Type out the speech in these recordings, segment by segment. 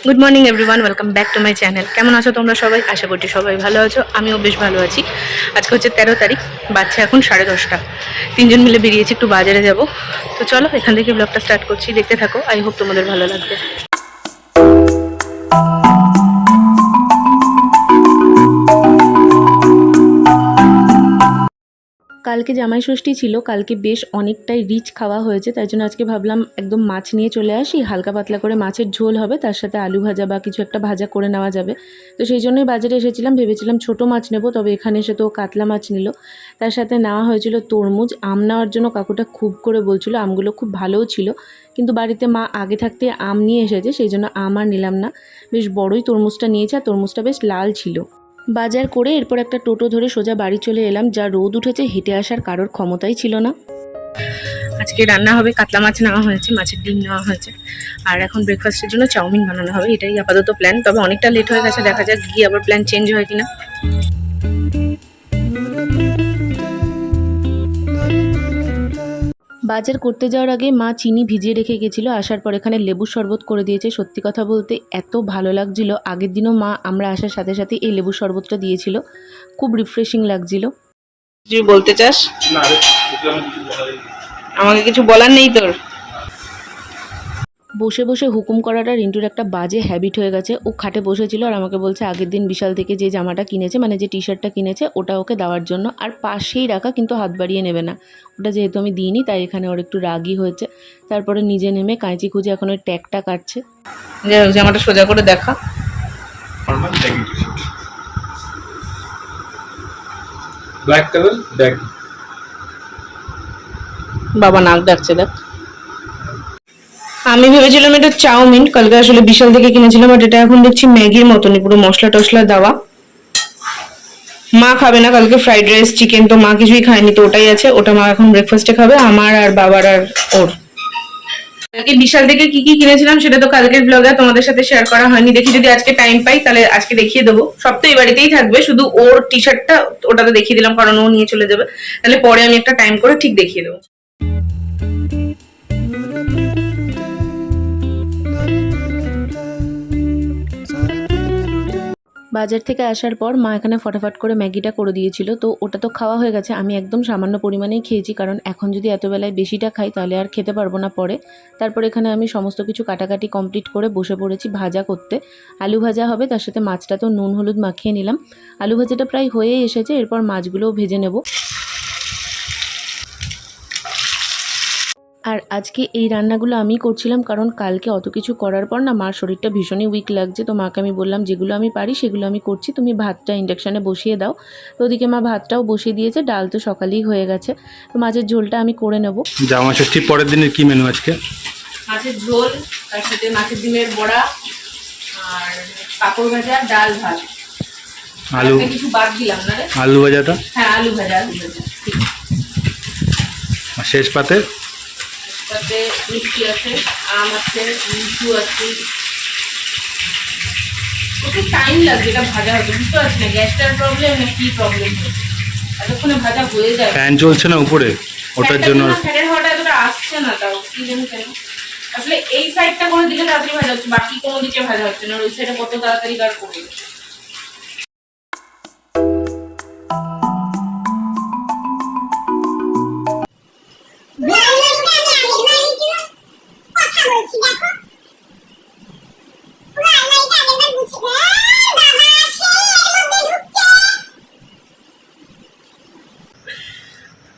Good morning everyone, welcome back to my channel. কেমন আছো তোমরা সবাই? আশা করছি সবাই ভালো আছো, আমিও বেশ ভালো আছি। আজকে হচ্ছে 13 তারিখ, বাচ্চা এখন 10:30। তিনজন মিলে বেরিয়েছি একটু বাজারে যাব। তো চলো এখান থেকে ব্লগটা স্টার্ট করছি, দেখতে থাকো। আই হোপ তোমাদের ভালো লাগবে। কালকে জামাই ষষ্ঠী ছিল, কালকে বেশ অনেকটাই রিচ খাওয়া হয়েছে, তাই জন্য আজকে ভাবলাম একদম মাছ নিয়ে চলে আসি। হালকা পাতলা করে মাছের ঝোল হবে, তার সাথে আলু ভাজা বা কিছু একটা ভাজা করে নেওয়া যাবে। তো সেই জন্যই বাজারে এসেছিলাম, ভেবেছিলাম ছোট মাছ নেব, তবে এখানে এসে তো কাতলা মাছ নিল। তার সাথে নেওয়া হয়েছিল তরমুজ। আম নেওয়ার জন্য কাকুটা খুব করে বলছিল, আমগুলো খুব ভালোও ছিল, কিন্তু বাড়িতে মা আগে থাকতে আম নিয়ে এসেছে, সেই জন্য আম আর নিলাম না। বেশ বড়ই তরমুজটা নিয়েছে, আর তরমুজটা বেশ লাল ছিল। বাজার করে এরপর একটা টোটো ধরে সোজা বাড়ি চলে এলাম। যা রোদ উঠেছে, হেঁটে আসার কারোর ক্ষমতাই ছিল না। আজকে রান্না হবে, কাতলা মাছ নেওয়া হয়েছে, মাছের ডিম নেওয়া হয়েছে, আর এখন ব্রেকফাস্টের জন্য চাউমিন বানানো হবে। এটাই আপাতত প্ল্যান, তবে অনেকটা লেট হয়ে গেছে, দেখা যাক গিয়ে আবার প্ল্যান চেঞ্জ হয় কিনা। বাজার করতে যাওয়ার আগে মা চিনি ভিজিয়ে রেখে গেছিলো, আসার পর এখানে লেবুর শরবত করে দিয়েছে। সত্যি কথা বলতে এত ভালো লাগছিল। আগের দিনও মা আমরা আসার সাথে সাথে এই লেবুর শরবতটা দিয়েছিল, খুব রিফ্রেশিং লাগছিল। তুই বলতে চাস? আমাকে কিছু বলার নেই তোর? বসে বসে হুকুম করাটা রিন্টুর একটা বাজে হ্যাবিট হয়ে গেছে। ও খাটে বসেছিল আর আমাকে বলছে আগের দিন বিশাল থেকে যে জামাটা কিনেছে, মানে যে টি শার্টটা কিনেছে, ওটা ওকে দেওয়ার জন্য, আর পাশেই রাখা, কিন্তু হাত বাড়িয়ে নেবে না। ওটা যেহেতু আমি দিইনি, তাই এখানে ওর একটু রাগই হয়েছে। তারপরে নিজে নেমে কাঁচি খুঁজে এখন ওই ট্যাগটা কাটছে। জামাটা সোজা করে দেখা। Black colour bag. বাবা নাক ডাকছে, দেখ। আমি ভেবেছিলাম এটা চাউমিন, কালকে আসলে বিশাল থেকে কিনেছিলাম, বাট এটা এখন দেখছি ম্যাগির মতনই, পুরো মশলা টশলা দেওয়া। মা খাবে না, কালকে ফ্রাইড রাইস চিকেন তো মা কিছুই খায়নি, তো ওটাই আছে, ওটা মা এখন ব্রেকফাস্টে খাবে, আমার আর বাবার আর ওর। কালকে বিশাল থেকে কি কি কিনেছিলাম সেটা তো কালকের ব্লগে তোমাদের সাথে শেয়ার করা হয়নি। দেখি যদি আজকে টাইম পাই তাহলে আজকে দেখিয়ে দেবো। সব তো এই বাড়িতেই থাকবে, শুধু ওর টি শার্টটা ওটাতে দেখিয়ে দিলাম, কারণ ও নিয়ে চলে যাবে। তাহলে পরে আমি একটা টাইম করে ঠিক দেখিয়ে দেবো। বাজার থেকে আসার পর মা এখানে ফটাফট করে ম্যাগিটা করে দিয়েছিল, তো ওটা তো খাওয়া হয়ে গেছে। আমি একদম সামান্য পরিমাণেই খেয়েছি, কারণ এখন যদি এত বেলায় বেশিটা খাই তাহলে আর খেতে পারবো না পরে। তারপর এখানে আমি সমস্ত কিছু কাটাকাটি কমপ্লিট করে বসে পড়েছি ভাজা করতে। আলু ভাজা হবে, তার সাথে মাছটা তো নুন হলুদ মাখিয়ে নিলাম। আলু ভাজাটা প্রায় হয়েই এসেছে, এরপর মাছগুলোও ভেজে নেব। আর আজকে এই রান্নাগুলো আমি করছিলাম, কারণ কালকে অত কিছু করার পর না মার শরীরটা ভীষণই উইক লাগছে। তো মাকে আমি বললাম যেগুলো আমি পারি সেগুলো আমি করছি, তুমি ভাতটা ইন্ডাকশানে বসিয়ে দাও। তো ওদিকে মা ভাতটাও বসিয়ে দিয়েছে, ডাল তো সকালেই হয়ে গেছে। তো মাছের ঝোলটা আমি করে নেব। জামা ষষ্ঠীর পরের দিনের কি মেনু আজকে? মাছের ঝোল, তার সাথে মাছের ডিমের বড়া, আর পাঁপড় ভাজা, ডাল ভাত। আলু কিছু বাদ দিলাম না রে? আলু ভাজাটা? হ্যাঁ, আলু ভাজা, আলু ভাজা। আর শেষ পাতে তাতে মিষ্টি আছে, আম আছে, লিচু আছে। ওকে টাইম লাগবে এটা ভাজা হতে, বুঝতে পারছি না গ্যাসটার প্রবলেম না কি প্রবলেম হচ্ছে। এতক্ষণে ভাজা হয়ে যায়। ফ্যান চলছে না উপরে, ওটার জন্য। ফ্যানের হাওয়াটা এতটা আসছে না, তাও কি জানি কেন। আসলে এই সাইডটা কোনো দিকে তাড়াতাড়ি ভাজা হচ্ছে, বাকি কোনো দিকে ভাজা হচ্ছে না। ওই সাইডে কত তাড়াতাড়ি কার করবে।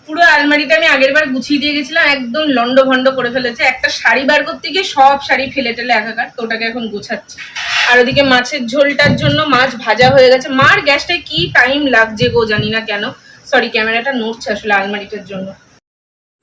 পুরো আলমারিটা আমি আগের বার গুছিয়ে দিয়ে গেছিলাম, একদম লন্ড ভন্ড করে ফেলেছে। একটা শাড়ি বার করতে গিয়ে সব শাড়ি ফেলে টেলে একাকার, তো ওটাকে এখন গোছাচ্ছি। আর ওদিকে মাছের ঝোলটার জন্য মাছ ভাজা হয়ে গেছে। মার গ্যাসটায় কি টাইম লাগছে গো, জানি না কেন। সরি, ক্যামেরাটা নড়ছে আসলে আলমারিটার জন্য।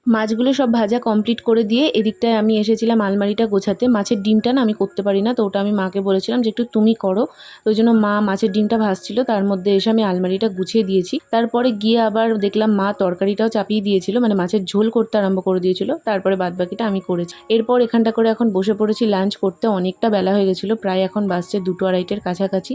মাছগুলো সব ভাজা কমপ্লিট করে দিয়ে এদিকটায় আমি এসেছিলাম আলমারিটা গোছাতে। মাছের ডিমটা না আমি করতে পারি না, তো ওটা আমি মাকে বলেছিলাম যে একটু তুমি করো। তো ওই জন্য মা মাছের ডিমটা ভাজছিল, তার মধ্যে এসে আমি আলমারিটা গুছিয়ে দিয়েছি। তারপরে গিয়ে আবার দেখলাম মা তরকারিটাও চাপিয়ে দিয়েছিল, মানে মাছের ঝোল করতে আরম্ভ করে দিয়েছিল। তারপরে বাদবাকিটা আমি করেছি। এরপর এখানটা করে এখন বসে পড়েছি লাঞ্চ করতে। অনেকটা বেলা হয়ে গেছিলো, প্রায় এখন বাজছে 2-2:30-এর কাছাকাছি।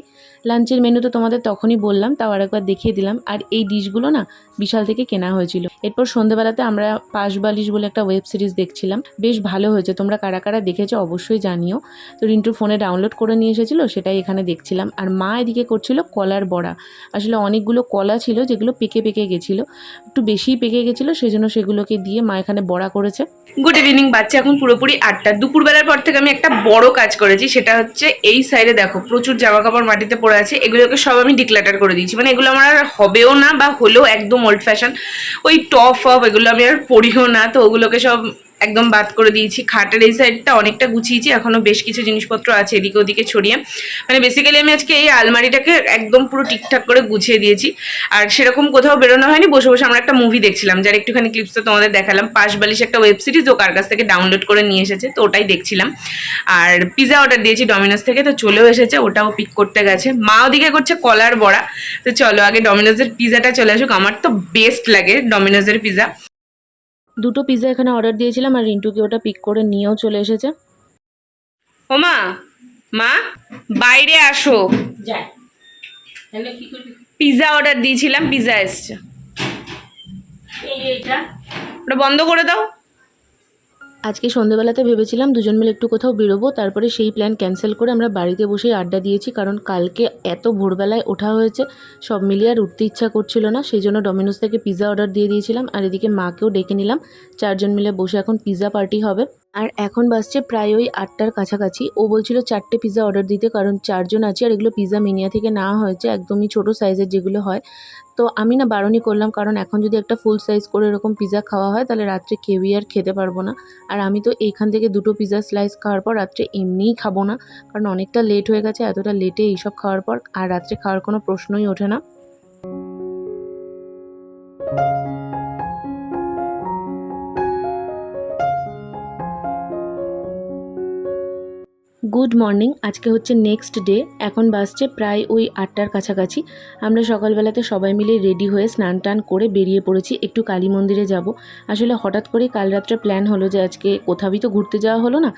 লাঞ্চের মেনু তো তোমাদের তখনই বললাম, তাও আরেকবার দেখিয়ে দিলাম। আর এই ডিশগুলো না বিশাল থেকে কেনা হয়েছিল। এরপর সন্ধ্যেবেলাতে আমরা পাশবালিশ বলে একটা ওয়েব সিরিজ দেখছিলাম, বেশ ভালো হয়েছে, তোমরা কারা কারা দেখেছো অবশ্যই জানিও। তো রিন্টুর ফোনে ডাউনলোড করে নিয়ে এসেছিলো, সেটাই এখানে দেখছিলাম। আর মা এদিকে করছিল কলার বড়া। আসলে অনেকগুলো কলা ছিল যেগুলো পেকে পেকে গেছিলো, একটু বেশিই পেকে গেছিলো, সেজন্য সেগুলোকে দিয়ে মা এখানে বড়া করেছে। গুড ইভিনিং, বাচ্চা এখন পুরোপুরি 8টা। দুপুরবেলার পর থেকে আমি একটা বড় কাজ করেছি, সেটা হচ্ছে এই সাইডে দেখো প্রচুর জামা কাপড় মাটিতে পড়ে আছে, এগুলোকে সব আমি ডিক্লাটার করে দিয়েছি। মানে এগুলো আমার আর হবেও না, বা হলেও একদম ওল্ড ফ্যাশন, ওই টপ ফপ এগুলো আমি আর পরিও না, তো ওগুলোকে সব একদম বাদ করে দিয়েছি। খাটের এই সাইডটা অনেকটা গুছিয়েছি, এখনো বেশ কিছু জিনিসপত্র আছে এদিকে ওদিকে ছড়িয়ে। মানে বেসিক্যালি আমি আজকে এই আলমারিটাকে একদম পুরো ঠিকঠাক করে গুছিয়ে দিয়েছি। আর সেরকম কোথাও বেরোনো হয়নি, বসে বসে আমরা একটা মুভি দেখছিলাম, যার একটুখানি ক্লিপস তো তোমাদের দেখালাম। পাশবালিশ একটা ওয়েব সিরিজ ও কার কাছ থেকে ডাউনলোড করে নিয়ে এসেছে, তো ওটাই দেখছিলাম। আর পিজা অর্ডার দিয়েছি ডমিনোজ থেকে, তো চলেও এসেছে, ওটাও পিক করতে গেছে। মা ওদিকে করছে কলার বড়া। তো চলো আগে ডমিনোজের পিজাটা চলে আসুক, আমার তো বেস্ট লাগে ডমিনোজের পিজা। দুটো পিৎজা এখানে অর্ডার দিয়েছিলাম আর রিন্টুকে ওটা পিক করে নিয়েও চলে এসেছে। ও মা, মা বাইরে আসো, পিজা অর্ডার দিয়েছিলাম, পিজা এসছে, ওটা বন্ধ করে দাও। আজকে সন্ধ্যেবেলাতে ভেবেছিলাম দুজন মিলে একটু কোথাও বেরোবো, তারপরে সেই প্ল্যান ক্যান্সেল করে আমরা বাড়িতে বসেই আড্ডা দিয়েছি, কারণ কালকে এত ভোরবেলায় ওঠা হয়েছে, সব মিলিয়ে আর উঠতে ইচ্ছা করছিল না, সেই জন্য ডমিনোজ থেকে পিৎজা অর্ডার দিয়ে দিয়েছিলাম। আর এদিকে মাকেও ডেকে নিলাম, 4 জন মিলে বসে এখন পিৎজা পার্টি হবে। আর এখন বাজছে প্রায় ওই 8টার কাছাকাছি। ও বলছিল 4টে পিৎজা অর্ডার দিতে, কারণ 4 জন আছি, আর এগুলো পিৎজা মিনিয়া থেকে নেওয়া হয়েছে, একদমই ছোটো সাইজের যেগুলো হয়। তো আমি না বারণই করলাম, কারণ এখন যদি একটা ফুল সাইজ করে এরকম পিৎজা খাওয়া হয় তাহলে রাত্রে কেউই আর খেতে পারবো না। আর আমি তো এইখান থেকে 2টো পিৎজা স্লাইস খাওয়ার পর রাত্রে এমনিই খাবো না, কারণ অনেকটা লেট হয়ে গেছে, এতটা লেটে এইসব খাওয়ার পর আর রাত্রে খাওয়ার কোনো প্রশ্নই ওঠে না। গুড মর্নিং, আজকে হচ্ছে নেক্সট ডে। এখন বাজছে প্রায় ওই 8টার কাছাকাছি। আমরা সকালবেলাতে সবাই মিলে রেডি হয়ে স্নান টান করে বেরিয়ে পড়েছি, একটু কালী মন্দিরে যাব। আসলে হঠাৎ করেই কাল রাত্রে প্ল্যান হলো যে আজকে কোথাওই তো ঘুরতে যাওয়া হলো না,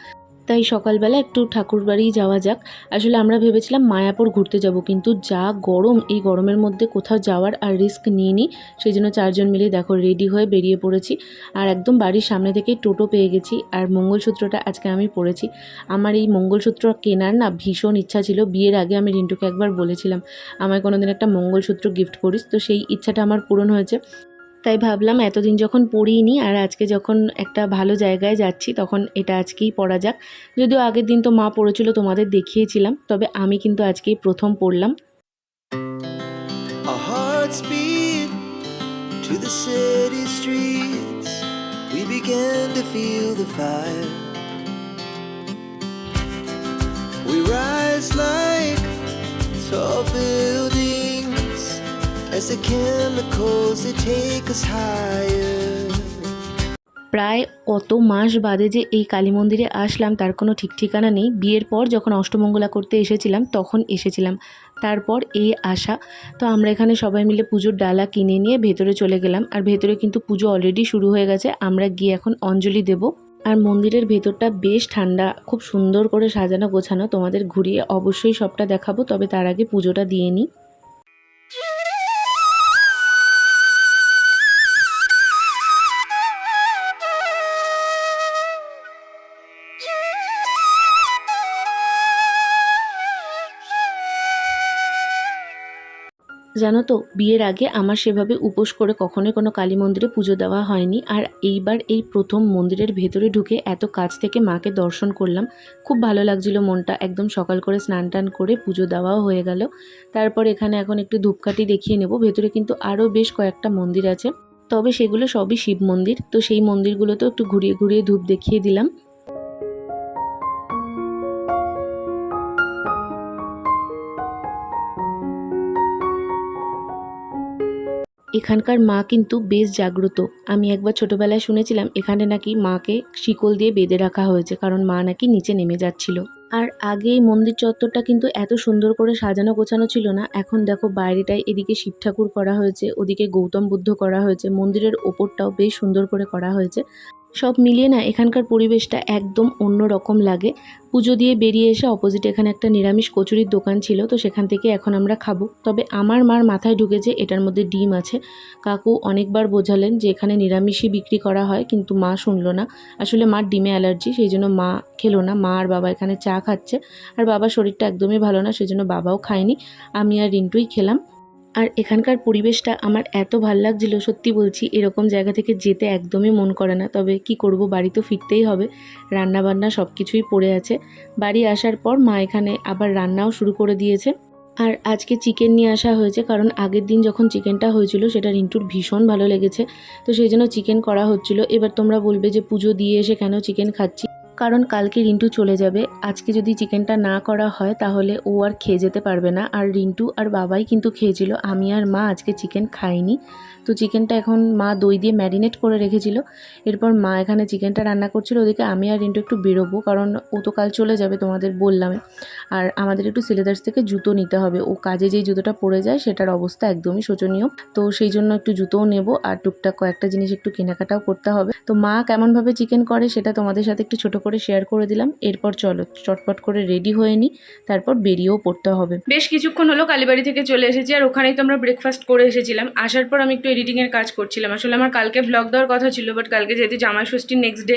তাই সকালবেলা একটু ঠাকুর বাড়ি যাওয়া যাক। আসলে আমরা ভেবেছিলাম মায়াপুর ঘুরতে যাব, কিন্তু যা গরম, এই গরমের মধ্যে কোথাও যাওয়ার আর রিস্ক নিইনি, সেই জন্য 4 জন মিলে দেখো রেডি হয়ে বেরিয়ে পড়েছি। আর একদম বাড়ির সামনে থেকেই টোটো পেয়ে গেছি। আর মঙ্গলসূত্রটা আজকে আমি পরেছি। আমার এই মঙ্গলসূত্র কেনার না ভীষণ ইচ্ছা ছিল, বিয়ের আগে আমি রিন্টুকে একবার বলেছিলাম আমায় কোনোদিন একটা মঙ্গলসূত্র গিফট করিস, তো সেই ইচ্ছাটা আমার পূরণ হয়েছে। তাই ভাবলাম এতদিন যখন পরিনি আর আজকে যখন একটা ভালো জায়গায় যাচ্ছি তখন এটা আজকেই পরা যাক। যদিও আগের দিন তো মা পরেছিল, তোমাদের দেখিয়েছিলাম, তবে আমি কিন্তু আজকেই প্রথম পরলাম। Our hearts beat to the city streets. We began to feel the fire. We rise like tall buildings as the chemicals they take us higher. প্রায় কত মাস বাদে যে এই কালী মন্দিরে আসলাম তার কোনো ঠিক ঠিকানা নেই। বিয়ের পর যখন অষ্টমঙ্গলা করতে এসেছিলাম তখন এসেছিলাম, তারপর এই আসা। তো আমরা এখানে সবাই মিলে পুজোর ডালা কিনে নিয়ে ভেতরে চলে গেলাম। আর ভেতরে কিন্তু পুজো অলরেডি শুরু হয়ে গেছে, আমরা গিয়ে এখন অঞ্জলি দেব। আর মন্দিরের ভেতরটা বেশ ঠান্ডা, খুব সুন্দর করে সাজানো গোছানো, তোমাদের ঘুরিয়ে অবশ্যই সবটা দেখাবো, তবে তার আগে পুজোটা দিয়ে নিই। জানো তো, বিয়ের আগে আমার সেভাবে উপোস করে কখনোই কোনো কালী মন্দিরে পুজো দেওয়া হয়নি। আর এইবার এই প্রথম মন্দিরের ভেতরে ঢুকে এত কাছ থেকে মাকে দর্শন করলাম, খুব ভালো লাগছিল মনটা। একদম সকাল করে স্নান টান করে পুজো দেওয়াও হয়ে গেল। তারপর এখানে এখন একটু ধূপকাঠি দেখিয়ে নেব। ভেতরে কিন্তু আরও বেশ কয়েকটা মন্দির আছে, তবে সেগুলো সবই শিব মন্দির, তো সেই মন্দিরগুলোতেও একটু ঘুরিয়ে ঘুরিয়ে ধূপ দেখিয়ে দিলাম। এখানকার মা কিন্তু বেশ জাগ্রত। আমি একবার ছোটোবেলায় শুনেছিলাম এখানে নাকি মাকে শিকল দিয়ে বেঁধে রাখা হয়েছে, কারণ মা নাকি নিচে নেমে যাচ্ছিল। আর আগে এই মন্দির চত্বরটা কিন্তু এত সুন্দর করে সাজানো গোছানো ছিল না। এখন দেখো বাইরেটায় এদিকে শিব ঠাকুর করা হয়েছে, ওদিকে গৌতম বুদ্ধ করা হয়েছে, মন্দিরের ওপরটাও বেশ সুন্দর করে করা হয়েছে। সব মিলিয়ে না এখানকার পরিবেশটা একদম অন্য রকম লাগে। পুজো দিয়ে বেরিয়ে এসে অপোজিটে এখানে একটা নিরামিষ কচুরির দোকান ছিল, তো সেখান থেকে এখন আমরা খাবো। তবে আমার মার মাথায় ঢুকেছে এটার মধ্যে ডিম আছে। কাকু অনেকবার বোঝালেন যে এখানে নিরামিষই বিক্রি করা হয়, কিন্তু মা শুনলো না। আসলে মার ডিমে অ্যালার্জি, সেই জন্য মা খেলো না। মা আর বাবা এখানে চা খাচ্ছে, আর বাবার শরীরটা একদমই ভালো না, সেই জন্য বাবাও খায়নি। আমি আর রিন্টুই খেলাম। আর এখানকার পরিবেশটা আমার এত ভাল লাগছিল, সত্যি বলছি এরকম জায়গা থেকে যেতে একদমই মন করে না। তবে কি করব, বাড়ি তো ফিরতেই হবে, রান্নাবান্না সব কিছুই পড়ে আছে। বাড়ি আসার পর মা এখানে আবার রান্নাও শুরু করে দিয়েছে। আর আজকে চিকেন নিয়ে আসা হয়েছে, কারণ আগের দিন যখন চিকেনটা হয়েছিল সেটা রিন্টুর ভীষণ ভালো লেগেছে, তো সেই জন্য চিকেন করা হচ্ছিল। এবার তোমরা বলবে যে পুজো দিয়ে এসে কেন চিকেন খাচ্ছি, কারণ কালকে রিন্টু চলে যাবে। আজকে যদি চিকেনটা না করা হয় তাহলে ও আর খেয়ে যেতে পারবে না। আর রিন্টু আর বাবাই কিন্তু খেয়েছিল, আমি আর মা আজকে চিকেন খাইনি। তো চিকেনটা এখন মা দই দিয়ে ম্যারিনেট করে রেখেছিল, এরপর মা এখানে চিকেনটা রান্না করছিল। ওদিকে আমি আর রিন্টু একটু বেরোবো, কারণ ও তো কাল চলে যাবে, তোমাদের বললাম। আর আমাদের একটু সিলেদার্স থেকে জুতো নিতে হবে, ও কাজে যেই জুতোটা পরে যায় সেটার অবস্থা একদমই শোচনীয়, তো সেই জন্য একটু জুতোও নেব, আর টুকটাক কয়েকটা জিনিস একটু কেনাকাটাও করতে হবে। তো মা কেমনভাবে চিকেন করে সেটা তোমাদের সাথে একটু ছোটো করে শেয়ার করে দিলাম। এরপর চলো চটপট করে রেডি হয়ে নিই, তারপর বেরিয়েও পড়তে হবে। বেশ কিছুক্ষণ হলো কালীবাড়ি থেকে চলে এসেছি, আর ওখানেই তো আমরা ব্রেকফাস্ট করে এসেছিলাম। আসার পর আমি একটু এডিটিংয়ের কাজ করছিলাম। আসলে আমার কালকে ব্লগ দেওয়ার কথা ছিল, বাট কালকে যেহেতু জামাই ষষ্ঠীর নেক্সট ডে,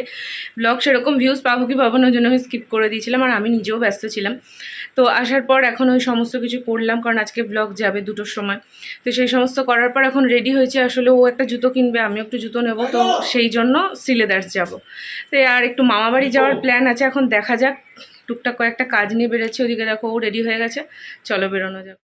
ব্লগ সেরকম ভিউজ পাবো কি পাবো না, ওই জন্য আমি স্কিপ করে দিয়েছিলাম, আর আমি নিজেও ব্যস্ত ছিলাম। তো আসার পর এখন ওই সমস্ত কিছু করলাম, কারণ আজকে ব্লগ যাবে 2টোর সময়। তো সেই সমস্ত করার পর এখন রেডি হয়েছে। আসলে ও একটা জুতো কিনবে, আমিও একটু জুতো নেব, তো সেই জন্য সিলেদার্স যাব। তো আর একটু মামাবাড়ি যাওয়ার প্ল্যান আছে, এখন দেখা যাক। টুকটাক কয়েকটা কাজ নিয়ে বেরোচ্ছে। ওদিকে দেখো ও রেডি হয়ে গেছে, চলো বেরোনো যাক।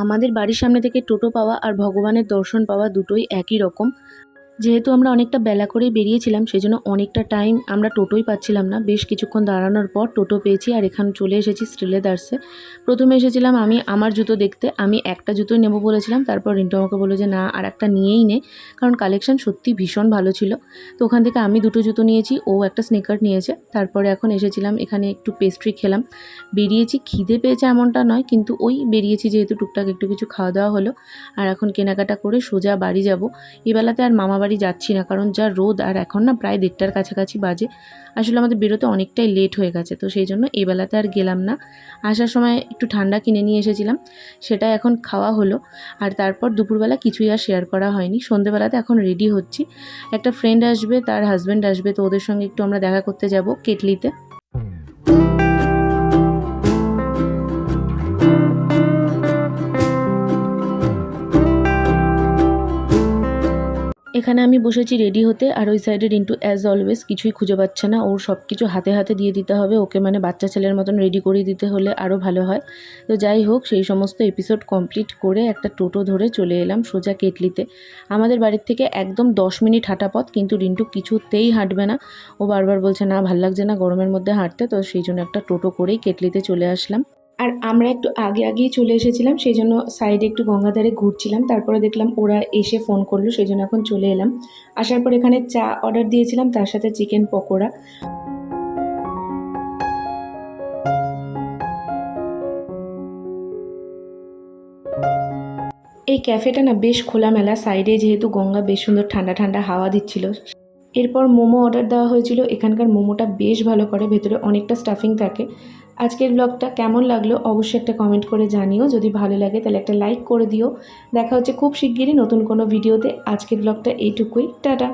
আমাদের বাড়ির সামনে থেকে টোটো পাওয়া আর ভগবানের দর্শন পাওয়া দুটোই একই রকম। যেহেতু আমরা অনেকটা বেলা করেই বেরিয়েছিলাম, সেই জন্য অনেকটা টাইম আমরা টোটোই পাচ্ছিলাম না। বেশ কিছুক্ষণ দাঁড়ানোর পর টোটো পেয়েছি, আর এখানে চলে এসেছি শ্রীলেদার্সে। প্রথমে এসেছিলাম আমি আমার জুতো দেখতে, আমি একটা জুতোই নেবো বলেছিলাম। তারপর রিন্টু আমাকে বললো যে না, আর একটা নিয়েই নে, কারণ কালেকশন সত্যি ভীষণ ভালো ছিল। তো ওখান থেকে আমি 2টো জুতো নিয়েছি, ও একটা স্নিকার নিয়েছে। তারপরে এখন এসেছিলাম এখানে, একটু পেস্ট্রি খেলাম, বেরিয়েছি। খিদে পেয়েছে এমনটা নয়, কিন্তু ওই বেরিয়েছি যেহেতু, টুকটাক একটু কিছু খাওয়া দাওয়া হলো। আর এখন কেনাকাটা করে সোজা বাড়ি যাব। এবেলাতে আর মামা বাড়ি যাচ্ছি না, কারণ যা রোদ, আর এখন না প্রায় 1:30টার কাছাকাছি বাজে। আসলে আমাদের বেরোতে অনেকটাই লেট হয়ে গেছে, তো সেই জন্য এই বেলাতে আর গেলাম না। আসার সময় একটু ঠান্ডা কিনে নিয়ে এসেছিলাম, সেটা এখন খাওয়া হলো। আর তারপর দুপুরবেলা কিছুই আর শেয়ার করা হয়নি। সন্ধেবেলাতে এখন রেডি হচ্ছি, একটা ফ্রেন্ড আসবে, তার হাজব্যান্ড আসবে, তো ওদের সঙ্গে একটু আমরা দেখা করতে যাব কেটলিতে। এখানে আমি বসেছি রেডি হতে, আর ওই সাইডে রিন্টু অ্যাজ অলওয়েজ কিছুই খুঁজে পাচ্ছে না। ওর সব কিছু হাতে হাতে দিয়ে দিতে হবে ওকে, মানে বাচ্চা ছেলের মতন রেডি করে দিতে হলে আরও ভালো হয়। তো যাই হোক, সেই সমস্ত এপিসোড কমপ্লিট করে একটা টোটো ধরে চলে এলাম সোজা কেটলিতে। আমাদের বাড়ির থেকে একদম 10 মিনিট হাঁটা পথ, কিন্তু রিন্টু কিছুতেই হাঁটবে না। ও বারবার বলছে না, ভাল লাগছে না গরমের মধ্যে হাঁটতে। তো সেই জন্য একটা টোটো করেই কেটলিতে চলে আসলাম। আর আমরা একটু আগেই চলে এসেছিলাম, সেই জন্য সাইডে একটু গঙ্গাধারে ঘুরছিলাম। তারপরে দেখলাম ওরা এসে ফোন করলো, সেই জন্য এখন চলে এলাম। আসার পর এখানে চা অর্ডার দিয়েছিলাম, তার সাথে চিকেন পকোড়া। এই ক্যাফেটা না বেশ খোলামেলা, সাইডে যেহেতু গঙ্গা, বেশ সুন্দর ঠান্ডা ঠান্ডা হাওয়া দিচ্ছিল। এরপর মোমো অর্ডার দেওয়া হয়েছিল। এখানকার মোমোটা বেশ ভালো করে, ভেতরে অনেকটা স্টাফিং থাকে। আজকের ব্লগটা কেমন লাগলো অবশ্যই একটা কমেন্ট করে জানিও। যদি ভালো লাগে তাহলে একটা লাইক করে দিও। দেখা হচ্ছে খুব শিগগিরই নতুন কোনো ভিডিওতে। আজকের ব্লগটা এইটুকুই, টাটা।